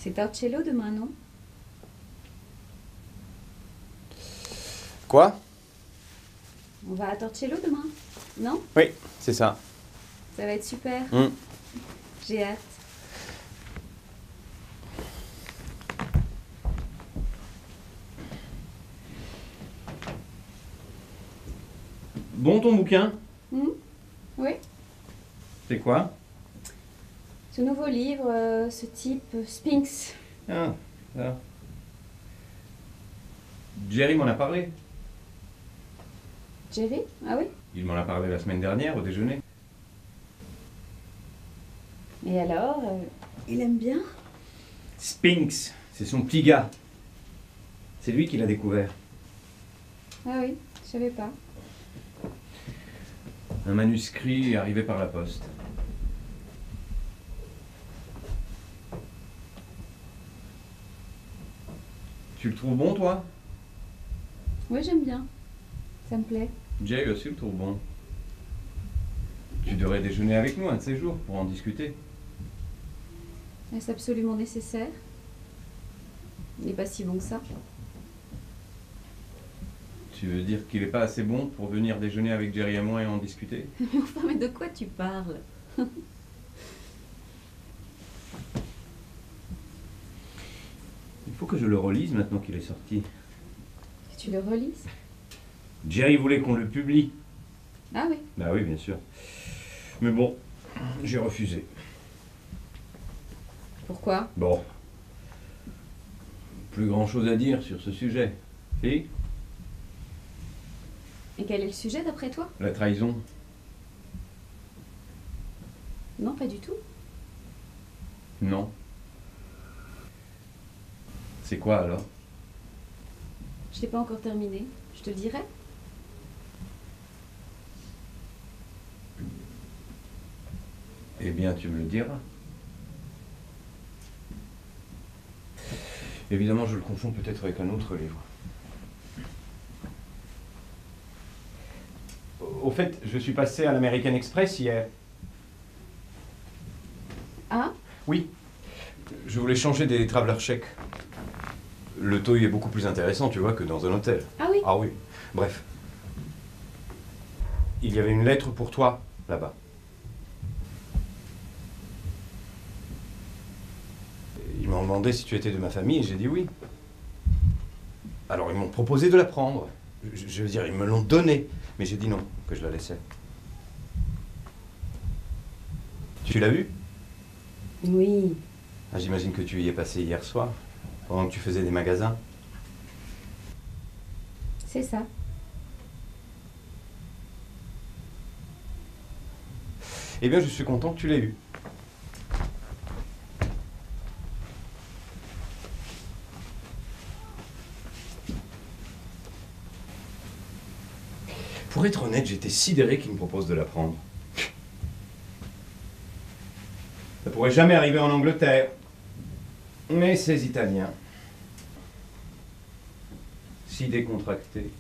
C'est Torcello demain, non? Quoi? On va à Torcello demain, non? Oui, c'est ça. Ça va être super. J'ai hâte. Bon, ton bouquin? Oui. C'est quoi? Ce nouveau livre, ce type Sphinx. Ah, ça. Jerry m'en a parlé. Jerry? Ah oui? Il m'en a parlé la semaine dernière au déjeuner. Et alors, il aime bien? Sphinx, c'est son petit gars. C'est lui qui l'a découvert. Ah oui, je savais pas. Un manuscrit arrivé par la poste. Tu le trouves bon, toi? Oui, j'aime bien. Ça me plaît. Jerry aussi le trouve bon. Tu devrais déjeuner avec nous un de ces jours pour en discuter. Est-ce absolument nécessaire? Il n'est pas si bon que ça. Tu veux dire qu'il n'est pas assez bon pour venir déjeuner avec Jerry et moi et en discuter? Mais enfin, mais de quoi tu parles? Il faut que je le relise maintenant qu'il est sorti. Que tu le relises? Jerry voulait qu'on le publie. Ah oui. Bah oui, bien sûr. Mais bon, j'ai refusé. Pourquoi? Bon. Plus grand chose à dire sur ce sujet. Si? Et quel est le sujet d'après toi? La trahison. Non, pas du tout. Non. C'est quoi alors? Je l'ai pas encore terminé. Je te le dirai. Eh bien, tu me le diras. Évidemment, je le confonds peut-être avec un autre livre. Au fait, je suis passé à l'American Express hier. Ah? Oui. Je voulais changer des traveler chèques. Le taux y est beaucoup plus intéressant, tu vois, que dans un hôtel. Ah oui? Ah oui. Bref. Il y avait une lettre pour toi, là-bas. Ils m'ont demandé si tu étais de ma famille et j'ai dit oui. Alors ils m'ont proposé de la prendre. Je veux dire, ils me l'ont donnée. Mais j'ai dit non, que je la laissais. Tu l'as vue? Oui. Ah, j'imagine que tu y es passé hier soir, pendant que tu faisais des magasins. C'est ça. Eh bien, je suis content que tu l'aies eu. Pour être honnête, j'étais sidéré qu'il me propose de la prendre. Ça pourrait jamais arriver en Angleterre. Mais ces Italiens, si décontractés.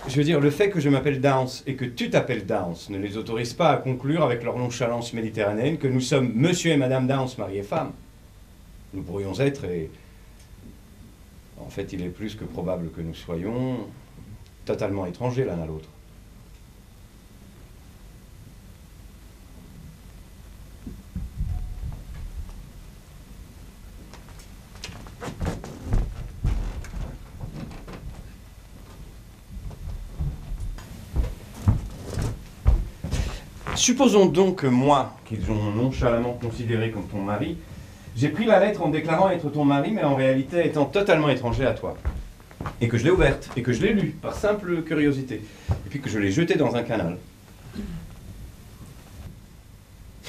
Je veux dire, le fait que je m'appelle Downs et que tu t'appelles Downs ne les autorise pas à conclure avec leur nonchalance méditerranéenne que nous sommes monsieur et madame Downs, mari et femme. Nous pourrions être, et en fait il est plus que probable que nous soyons, totalement étrangers l'un à l'autre. Supposons donc que moi, qu'ils ont nonchalamment considéré comme ton mari, j'ai pris la lettre en déclarant être ton mari, mais en réalité étant totalement étranger à toi. Et que je l'ai ouverte, et que je l'ai lue, par simple curiosité. Et puis que je l'ai jetée dans un canal.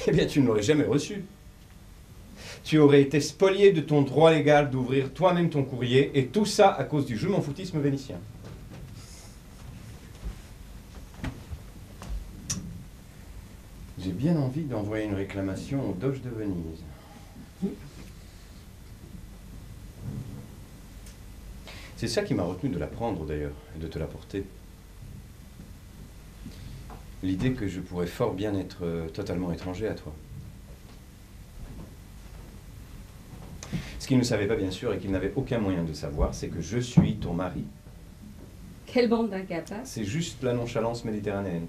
Eh bien, tu ne l'aurais jamais reçue. Tu aurais été spolié de ton droit légal d'ouvrir toi-même ton courrier, et tout ça à cause du je m'en foutisme vénitien. J'ai bien envie d'envoyer une réclamation au Doge de Venise. C'est ça qui m'a retenu de la prendre d'ailleurs, et de te la porter. L'idée que je pourrais fort bien être totalement étranger à toi. qu'il ne savait pas, bien sûr, et qu'il n'avait aucun moyen de savoir, c'est que je suis ton mari. Quelle bande d'incapables. C'est juste la nonchalance méditerranéenne.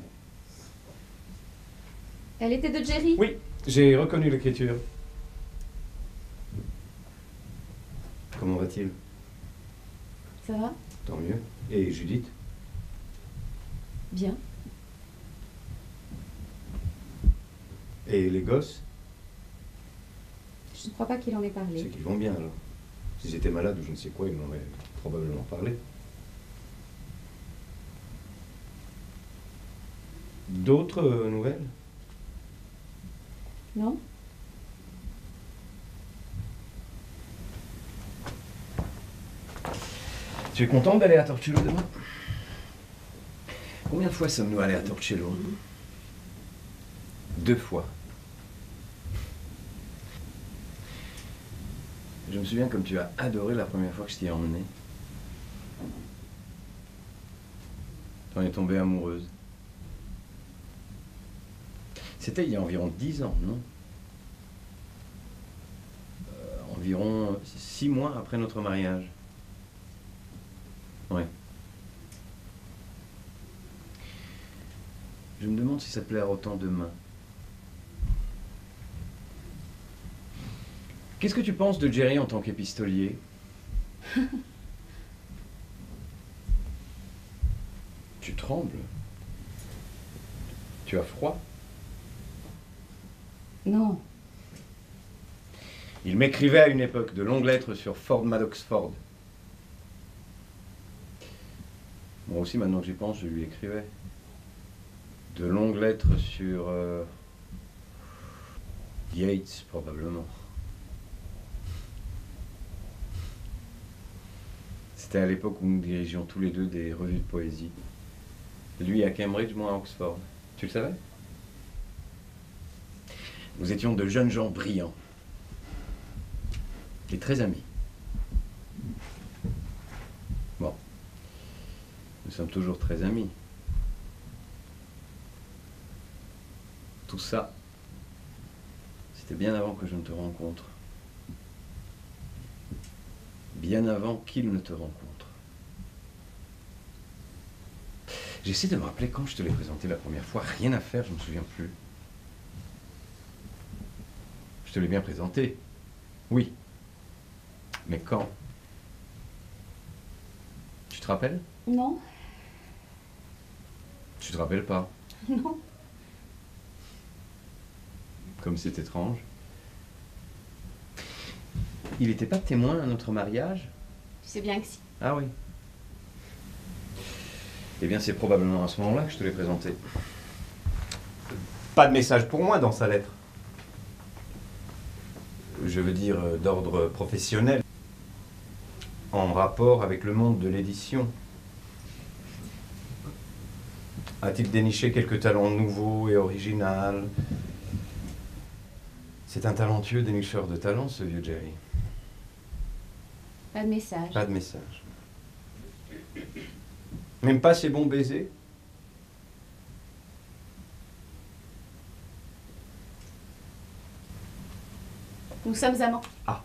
Elle était de Jerry? Oui, j'ai reconnu l'écriture. Comment va-t-il? Ça va? Tant mieux. Et Judith? Bien. Et les gosses? Je ne crois pas qu'il en ait C'est parlé. qu'ils vont bien, alors. S'ils étaient malades ou je ne sais quoi, ils m'en auraient probablement parlé. D'autres nouvelles? Non? Tu es contente d'aller à Torcello demain? Combien de fois sommes-nous allés à Torcello? 2 fois. Je me souviens comme tu as adoré la première fois que je t'y ai emmené. T'en es tombée amoureuse. C'était il y a environ 10 ans, non? Environ 6 mois après notre mariage. Ouais. Je me demande si ça te plaira autant demain. Qu'est-ce que tu penses de Jerry en tant qu'épistolier? Tu trembles? Tu as froid? Non. Il m'écrivait à une époque de longues lettres sur Ford Madox Ford. Moi aussi, maintenant que j'y pense, je lui écrivais. De longues lettres sur Yeats, probablement. C'était à l'époque où nous dirigions tous les deux des revues de poésie. Lui à Cambridge, moi à Oxford. Tu le savais? Nous étions de jeunes gens brillants. Et très amis. Bon. Nous sommes toujours très amis. Tout ça, c'était bien avant que je ne te rencontre. Bien avant qu'il ne te rencontre. J'essaie de me rappeler quand je te l'ai présenté la première fois. Rien à faire, je ne me souviens plus. Je te l'ai bien présenté. Oui. Mais quand? Tu te rappelles? Non? Tu te rappelles pas? Non. Comme c'est étrange. Il n'était pas témoin à notre mariage? Tu sais bien que si. Ah oui. Eh bien, c'est probablement à ce moment-là que je te l'ai présenté. Pas de message pour moi dans sa lettre. Je veux dire d'ordre professionnel. En rapport avec le monde de l'édition. A-t-il déniché quelques talents nouveaux et originaux? C'est un talentueux dénicheur de talents, ce vieux Jerry. Pas de message. Pas de message. Même pas ses bons baisers? Nous sommes amants. Ah.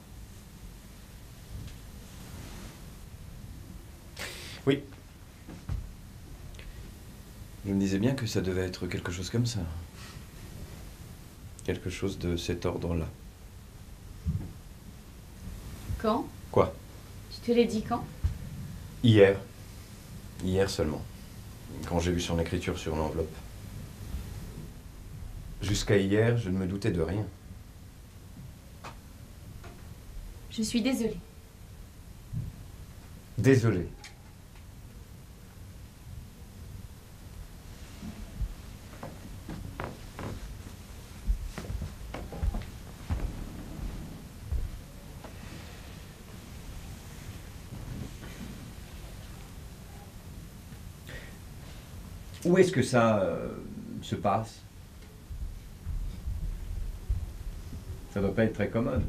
Oui. Je me disais bien que ça devait être quelque chose comme ça. Quelque chose de cet ordre-là. Quand? Quoi? Tu te l'ai dit quand? Hier. Hier seulement. Quand j'ai vu son écriture sur l'enveloppe. Jusqu'à hier, je ne me doutais de rien. Je suis désolée. Désolé. Où est-ce que ça se passe? Ça doit pas être très commode.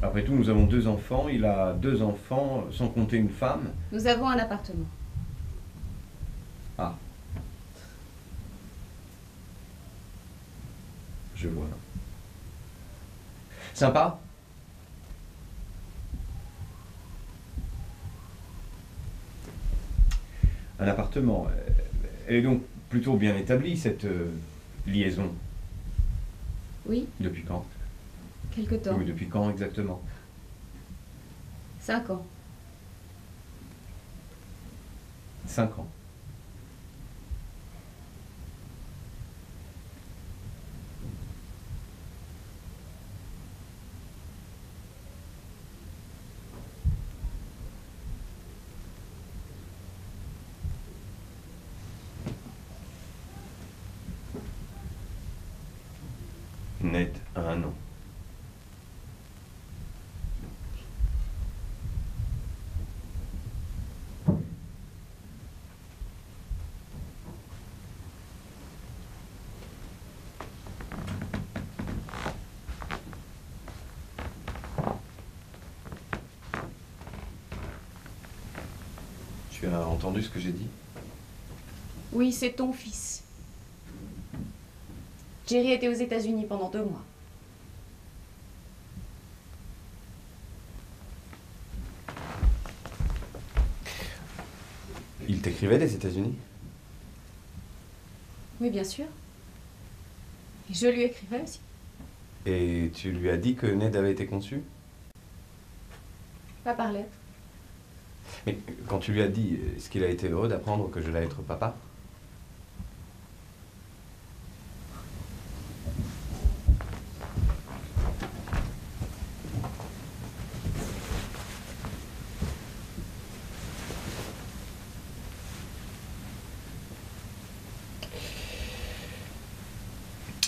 Après tout, nous avons 2 enfants. Il a 2 enfants, sans compter une femme. Nous avons un appartement. Ah. Je vois. Sympa? un appartement. Elle est donc plutôt bien établie, cette liaison. Oui, Depuis quand? quelque temps. Oui, depuis quand exactement? 5 ans. 5 ans. Net à 1 an. Tu as entendu ce que j'ai dit? Oui, c'est ton fils. Jerry était aux États-Unis pendant 2 mois. Il t'écrivait des États-Unis? Oui, bien sûr. Et je lui écrivais aussi. Et tu lui as dit que Ned avait été conçu? Pas par lettre. Mais quand tu lui as dit, est-ce qu'il a été heureux d'apprendre que j'allais être papa?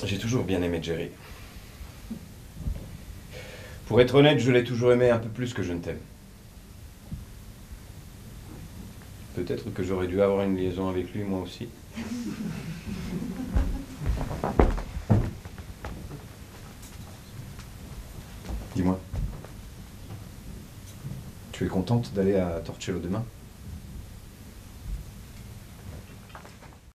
J'ai toujours bien aimé Jerry. Pour être honnête, je l'ai toujours aimé un peu plus que je ne t'aime. Peut-être que j'aurais dû avoir une liaison avec lui, moi aussi. Dis-moi. Tu es contente d'aller à Torcello demain?